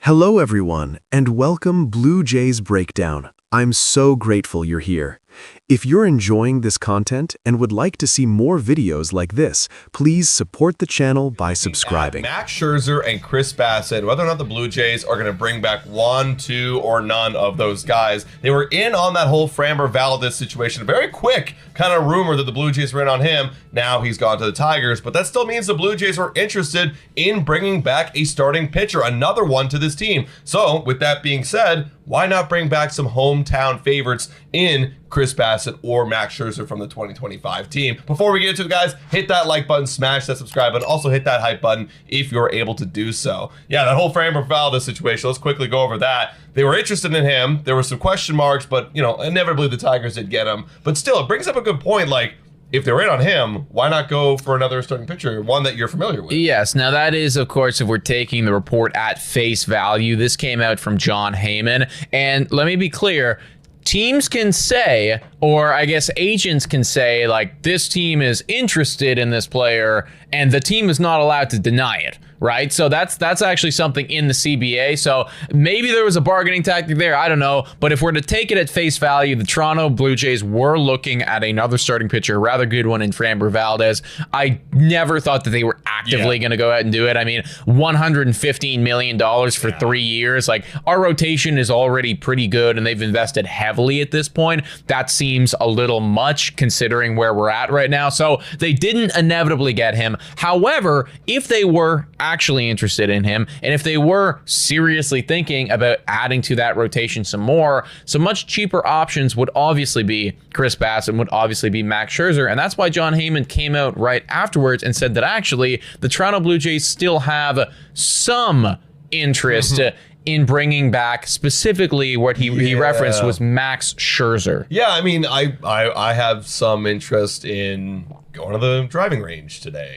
Hello everyone, and welcome Blue Jays Breakdown. I'm so grateful you're here. If you're enjoying this content and would like to see more videos like this, please support the channel by subscribing. Max Scherzer and Chris Bassitt, whether or not the Blue Jays are going to bring back one, two, or none of those guys, they were in on that whole Framber Valdez situation. A very quick kind of rumor that the Blue Jays were in on him. Now he's gone to the Tigers, but that still means the Blue Jays are interested in bringing back a starting pitcher, another one to this team. So with that being said, why not bring back some hometown favorites in Chris Bassitt or Max Scherzer from the 2025 team? Before we get into it, guys, hit that like button, smash that subscribe button, also hit that hype button if you're able to do so. Yeah, that whole Framber Valdez situation, let's quickly go over that. They were interested in him. There were some question marks, but, you know, inevitably the Tigers did get him. But still, it brings up a good point, like, if they're in on him, why not go for another starting pitcher, one that you're familiar with? Yes. Now, that is, of course, if we're taking the report at face value. This came out from Jon Heyman. And let me be clear. Teams can say, or I guess agents can say, like, this team is interested in this player, and the team is not allowed to deny it, right? So that's actually something in the CBA. So maybe there was a bargaining tactic there. I don't know. But if we're to take it at face value, the Toronto Blue Jays were looking at another starting pitcher, a rather good one in Framber Valdez. I never thought that they were actively going to go out and do it. I mean, $115 million for 3 years. Like, our rotation is already pretty good, and they've invested heavily at this point. That seems a little much considering where we're at right now. So they didn't inevitably get him. However, if they were actually interested in him, and if they were seriously thinking about adding to that rotation some more, some much cheaper options would obviously be Chris Bassitt, would obviously be Max Scherzer. And that's why Jon Heyman came out right afterwards and said that actually the Toronto Blue Jays still have some interest in bringing back specifically what he referenced was Max Scherzer. Yeah, I mean, I have some interest in going to the driving range today.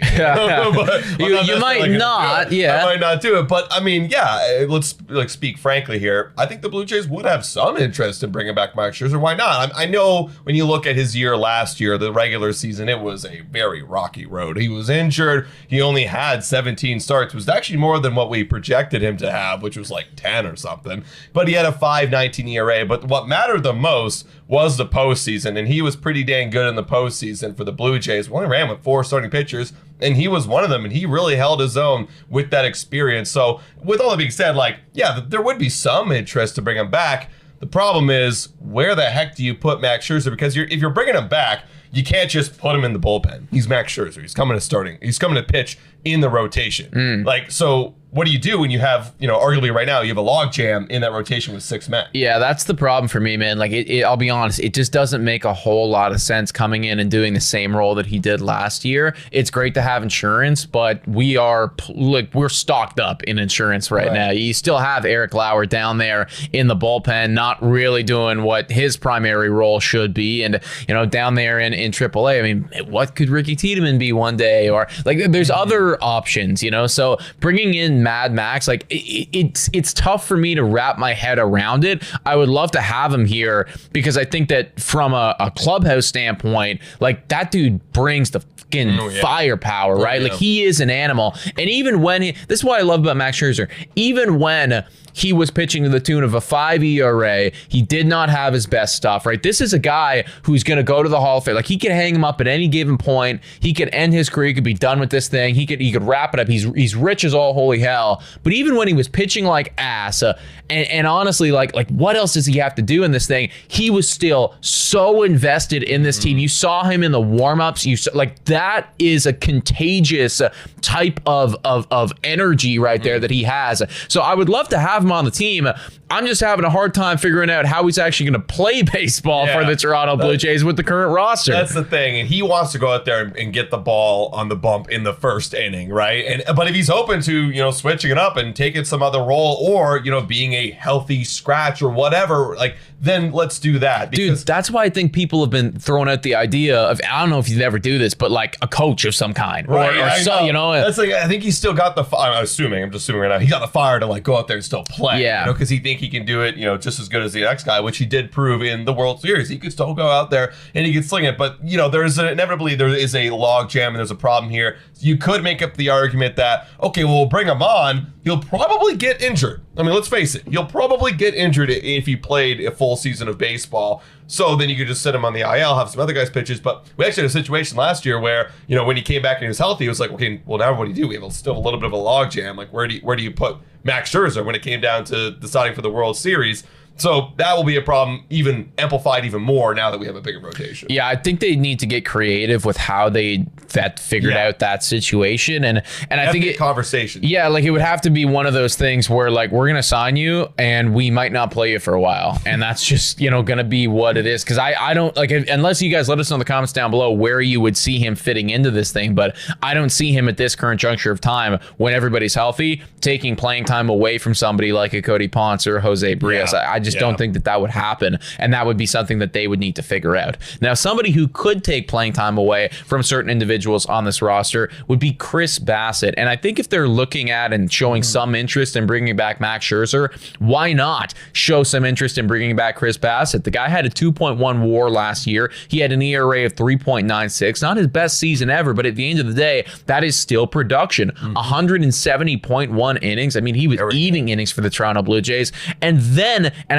You might not, I might not do it, but I mean, yeah, let's speak frankly here. I think the Blue Jays would have some interest in bringing back Max Scherzer. Why not? I know when you look at his year last year, the regular season, it was a very rocky road. He was injured. He only had 17 starts. It was actually more than what we projected him to have, which was like 10 or something. But he had a 5.19 ERA. But what mattered the most was the postseason, and he was pretty dang good in the postseason for the Blue Jays. We only ran with 4 starting pitchers, and he was one of them, and he really held his own with that experience. So with all that being said, like, yeah, there would be some interest to bring him back. The problem is, where the heck do you put Max Scherzer? Because if you're bringing him back, you can't just put him in the bullpen. He's Max Scherzer. He's coming to pitch in the rotation. Like, so what do you do when you have, you know, arguably right now, you have a log jam in that rotation with 6 men? Yeah, that's the problem for me, man. Like, I'll be honest, it just doesn't make a whole lot of sense coming in and doing the same role that he did last year. It's great to have insurance, but we're stocked up in insurance right now. You still have Eric Lauer down there in the bullpen, not really doing what his primary role should be. And, you know, down there in AAA, I mean, what could Ricky Tiedemann be one day? Or, like, there's other options, you know? So bringing in Mad Max, like, it's tough for me to wrap my head around it. I would love to have him here because I think that from a clubhouse standpoint, like, that dude brings the fucking firepower, right? Like, he is an animal. And even when this is what I love about Max Scherzer, even when he was pitching to the tune of a 5 ERA, he did not have his best stuff, right? This is a guy who's going to go to the Hall of Fame. Like, he could hang him up at any given point. He could end his career. He could be done with this thing. He could wrap it up. He's rich as all holy hell. But even when he was pitching like ass, and honestly, like what else does he have to do in this thing? He was still so invested in this team. You saw him in the warm-ups. Like, that is a contagious type of energy right there that he has. So I would love to have him on the team. I'm just having a hard time figuring out how he's actually going to play baseball for the Toronto Blue Jays with the current roster. That's the thing. And he wants to go out there and get the ball on the bump in the first inning, right? But if he's open to, you know, switching it up and taking some other role, or, you know, being a healthy scratch or whatever, like, then let's do that. Dude, that's why I think people have been throwing out the idea of, I don't know if you'd ever do this, but like a coach of some kind. Right. Or so, you know. That's like, I think he's still got the fire. I'm just assuming right now. He got the fire to like go out there and still play. Yeah. You know, because he think he can do it, you know, just as good as the next guy, which he did prove in the World Series. He could still go out there and he could sling it. But, you know, inevitably there is a log jam and there's a problem here. You could make up the argument that, okay, well, we'll bring him on, he'll probably get injured. I mean, let's face it, he'll probably get injured if he played a full season of baseball. So then you could just sit him on the IL, have some other guys pitches. But we actually had a situation last year where, when he came back and he was healthy, it was like, okay, well, now what do you do? We have still a little bit of a logjam. Like, where do you put Max Scherzer when it came down to deciding for the World Series? So that will be a problem, even amplified even more now that we have a bigger rotation. Yeah, I think they need to get creative with how they figured out that situation, and I think conversation. Yeah, like it would have to be one of those things where like we're gonna sign you and we might not play you for a while, and that's just gonna be what it is. Because I don't like unless you guys let us know in the comments down below where you would see him fitting into this thing, but I don't see him at this current juncture of time when everybody's healthy taking playing time away from somebody like a Cody Ponce or Jose Brias. I just don't think that would happen, and that would be something that they would need to figure out. Now, somebody who could take playing time away from certain individuals on this roster would be Chris Bassitt, and I think if they're looking at and showing some interest in bringing back Max Scherzer, why not show some interest in bringing back Chris Bassitt? The guy had a 2.1 WAR last year. He had an ERA of 3.96, not his best season ever, but at the end of the day, that is still production. 170.1 innings. I mean, he was eating innings for the Toronto Blue Jays, and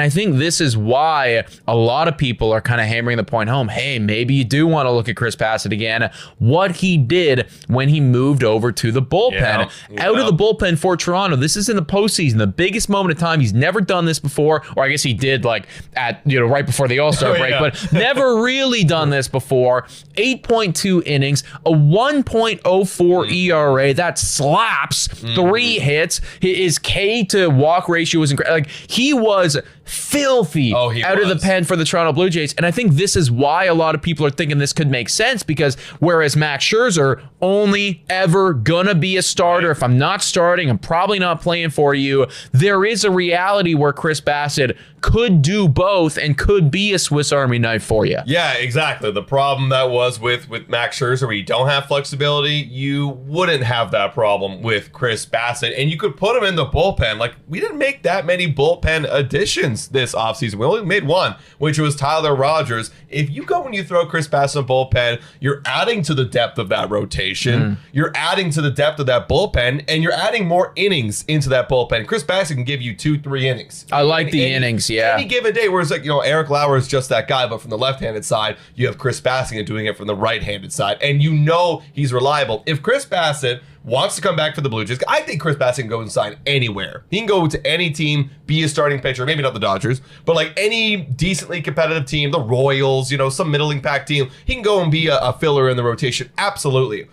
I think this is why a lot of people are kind of hammering the point home. Hey, maybe you do want to look at Chris Bassitt again. What he did when he moved over to the bullpen, out of the bullpen for Toronto. This is in the postseason, the biggest moment of time. He's never done this before, or I guess he did like at right before the All-Star break, but never really done this before. 8.2 innings, a 1.04 ERA. That slaps. 3 hits. His K to walk ratio was incredible. Like he was filthy out of the pen for the Toronto Blue Jays. And I think this is why a lot of people are thinking this could make sense, because whereas Max Scherzer only ever gonna be a starter. If I'm not starting, I'm probably not playing for you. There is a reality where Chris Bassitt could do both and could be a Swiss Army knife for you. Yeah, exactly. The problem that was with Max Scherzer, where you don't have flexibility, you wouldn't have that problem with Chris Bassitt, and you could put him in the bullpen. Like, we didn't make that many bullpen additions this offseason. We only made one, which was Tyler Rogers. If you go and you throw Chris Bassitt in the bullpen, you're adding to the depth of that rotation. You're adding to the depth of that bullpen, and you're adding more innings into that bullpen. Chris Bassitt can give you 2-3 innings. I like the innings. Yeah. Any given day, whereas like Eric Lauer is just that guy, but from the left-handed side, you have Chris Bassitt doing it from the right-handed side, and he's reliable. If Chris Bassitt wants to come back for the Blue Jays, I think Chris Bassitt can go and sign anywhere. He can go to any team, be a starting pitcher, maybe not the Dodgers, but like any decently competitive team, the Royals, some middling pack team, he can go and be a filler in the rotation. Absolutely.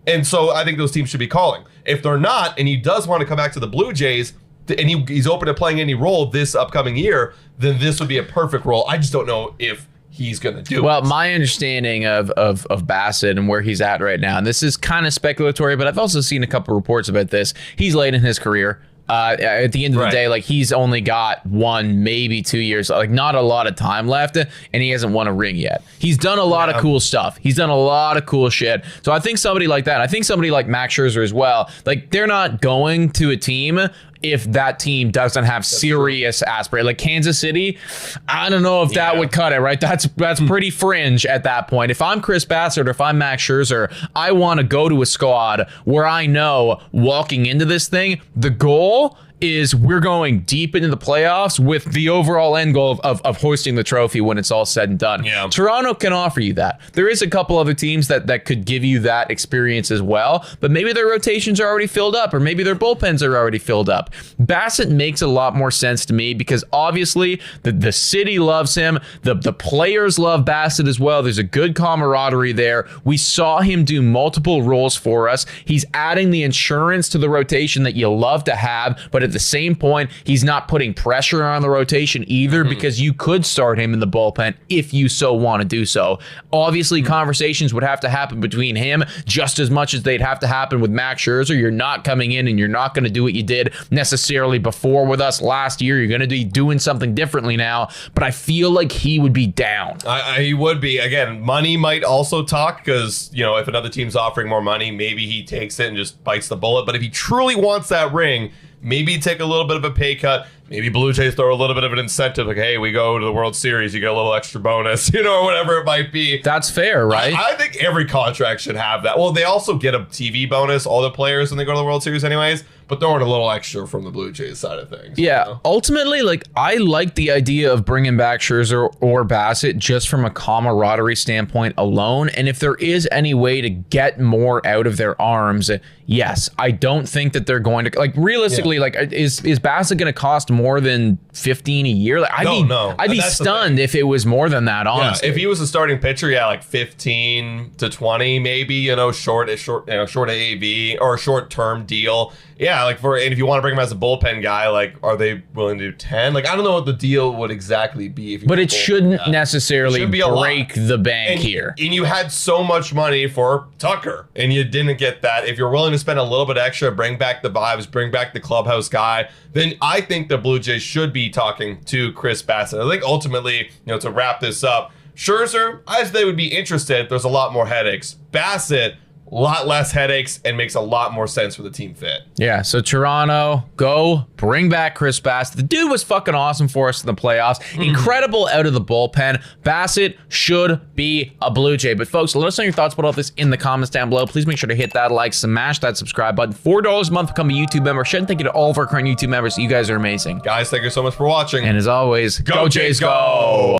And so I think those teams should be calling. If they're not, and he does want to come back to the Blue Jays, and he's open to playing any role this upcoming year, then this would be a perfect role. I just don't know if he's going to do it. Well, my understanding of Bassitt and where he's at right now, and this is kind of speculatory, but I've also seen a couple reports about this. He's late in his career. At the end of the day, like he's only got 1, maybe 2 years, like not a lot of time left, and he hasn't won a ring yet. He's done a lot of cool stuff. He's done a lot of cool shit. So I think somebody like that, I think somebody like Max Scherzer as well, like they're not going to a team if that team doesn't have serious aspirations. Like Kansas City, I don't know if that would cut it, right? That's pretty fringe at that point. If I'm Chris Bassitt or if I'm Max Scherzer, I want to go to a squad where I know walking into this thing, the goal is we're going deep into the playoffs with the overall end goal of hoisting the trophy when it's all said and done. Yeah. Toronto can offer you that. There is a couple other teams that could give you that experience as well, but maybe their rotations are already filled up, or maybe their bullpens are already filled up. Bassitt makes a lot more sense to me because obviously the city loves him. The players love Bassitt as well. There's a good camaraderie there. We saw him do multiple roles for us. He's adding the insurance to the rotation that you love to have, but at the same point, he's not putting pressure on the rotation either, because you could start him in the bullpen if you so want to do so. Obviously, conversations would have to happen between him just as much as they'd have to happen with Max Scherzer. You're not coming in and you're not going to do what you did necessarily before with us last year. You're going to be doing something differently now, but I feel like he would be down. He would be. Again, money might also talk, because, if another team's offering more money, maybe he takes it and just bites the bullet. But if he truly wants that ring, maybe take a little bit of a pay cut. Maybe Blue Jays throw a little bit of an incentive, like, hey, we go to the World Series, you get a little extra bonus, or whatever it might be. That's fair, right? I think every contract should have that. Well, they also get a TV bonus, all the players, when they go to the World Series anyways. but throwing a little extra from the Blue Jays side of things. Yeah, ultimately, like, I like the idea of bringing back Scherzer or Bassitt just from a camaraderie standpoint alone. And if there is any way to get more out of their arms, yes. I don't think that they're going to, like, realistically, like, is Bassitt going to cost more than 15 a year? Like, I'd be stunned if it was more than that, honestly. Yeah, if he was a starting pitcher, like 15 to 20, maybe, short AAV or a short-term deal. Yeah, and if you want to bring him as a bullpen guy, like, are they willing to do 10? Like, I don't know what the deal would exactly be. But it shouldn't necessarily break the bank here. And you had so much money for Tucker, and you didn't get that. If you're willing to spend a little bit extra, bring back the vibes, bring back the clubhouse guy, then I think the Blue Jays should be talking to Chris Bassitt. I think ultimately, to wrap this up, Scherzer, as they would be interested, there's a lot more headaches. Bassitt, a lot less headaches, and makes a lot more sense for the team fit. Yeah, so Toronto, go bring back Chris Bassitt. The dude was fucking awesome for us in the playoffs. Incredible out of the bullpen. Bassitt should be a Blue Jay. But folks, let us know your thoughts about all this in the comments down below. Please make sure to hit that like, smash that subscribe button. $4 a month to become a YouTube member. Shouldn't thank you to all of our current YouTube members. You guys are amazing. Guys, thank you so much for watching. And as always, go Jays, go!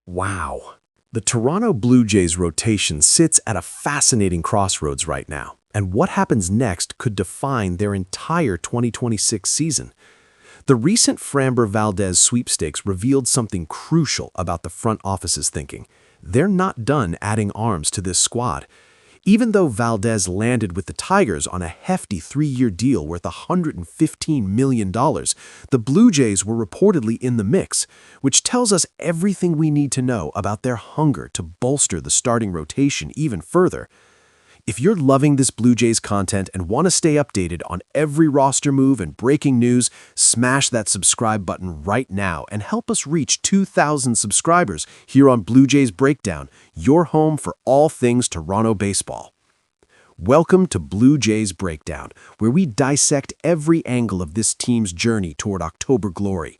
Wow. The Toronto Blue Jays rotation sits at a fascinating crossroads right now, and what happens next could define their entire 2026 season. The recent Framber-Valdez sweepstakes revealed something crucial about the front office's thinking. They're not done adding arms to this squad. Even though Valdez landed with the Tigers on a hefty 3-year deal worth $115 million, the Blue Jays were reportedly in the mix, which tells us everything we need to know about their hunger to bolster the starting rotation even further. If you're loving this Blue Jays content and want to stay updated on every roster move and breaking news, smash that subscribe button right now and help us reach 2,000 subscribers here on Blue Jays Breakdown, your home for all things Toronto baseball. Welcome to Blue Jays Breakdown, where we dissect every angle of this team's journey toward October glory.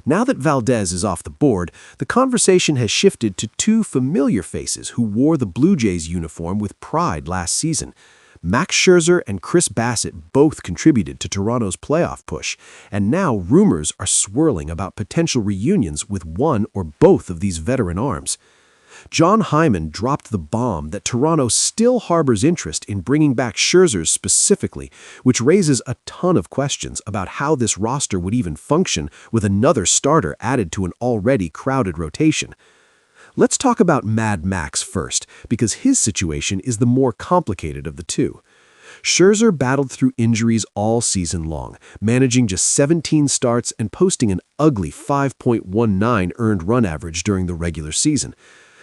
Now that Valdez is off the board, the conversation has shifted to two familiar faces who wore the Blue Jays uniform with pride last season. Max Scherzer and Chris Bassitt both contributed to Toronto's playoff push, and now rumors are swirling about potential reunions with one or both of these veteran arms. John Hyman dropped the bomb that Toronto still harbors interest in bringing back Scherzer specifically, which raises a ton of questions about how this roster would even function with another starter added to an already crowded rotation. Let's talk about Mad Max first, because his situation is the more complicated of the two. Scherzer battled through injuries all season long, managing just 17 starts and posting an ugly 5.19 earned run average during the regular season.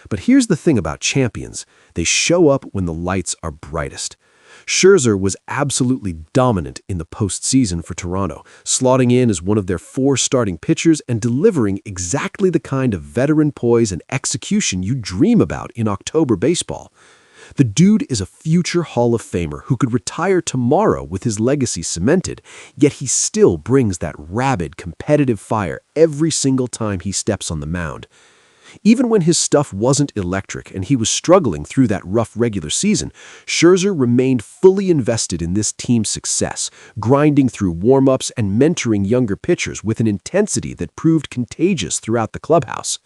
But here's the thing about champions. They show up when the lights are brightest. Scherzer was absolutely dominant in the postseason for Toronto, slotting in as one of their 4 starting pitchers and delivering exactly the kind of veteran poise and execution you dream about in October baseball. The dude is a future Hall of Famer who could retire tomorrow with his legacy cemented, yet he still brings that rabid, competitive fire every single time he steps on the mound. Even when his stuff wasn't electric and he was struggling through that rough regular season, Scherzer remained fully invested in this team's success, grinding through warm-ups and mentoring younger pitchers with an intensity that proved contagious throughout the clubhouse.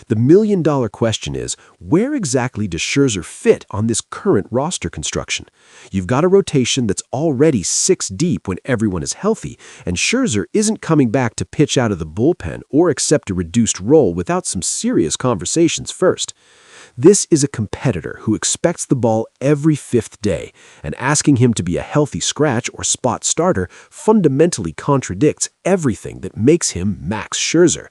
The million-dollar question is, where exactly does Scherzer fit on this current roster construction? You've got a rotation that's already 6 deep when everyone is healthy, and Scherzer isn't coming back to pitch out of the bullpen or accept a reduced role without some serious conversations first. This is a competitor who expects the ball every 5th day, and asking him to be a healthy scratch or spot starter fundamentally contradicts everything that makes him Max Scherzer.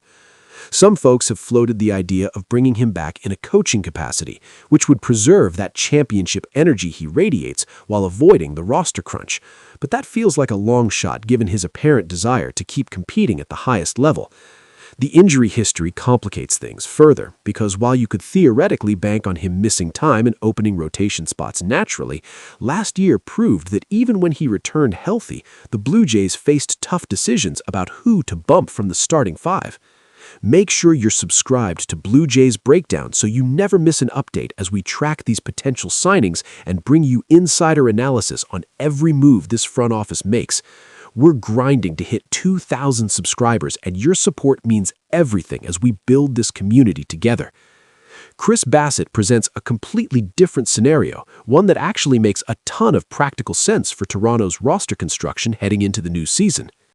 Some folks have floated the idea of bringing him back in a coaching capacity, which would preserve that championship energy he radiates while avoiding the roster crunch. But that feels like a long shot given his apparent desire to keep competing at the highest level. The injury history complicates things further, because while you could theoretically bank on him missing time and opening rotation spots naturally, last year proved that even when he returned healthy, the Blue Jays faced tough decisions about who to bump from the starting 5. Make sure you're subscribed to Blue Jays Breakdown so you never miss an update as we track these potential signings and bring you insider analysis on every move this front office makes. We're grinding to hit 2,000 subscribers, and your support means everything as we build this community together. Chris Bassitt presents a completely different scenario, one that actually makes a ton of practical sense for Toronto's roster construction heading into the new season.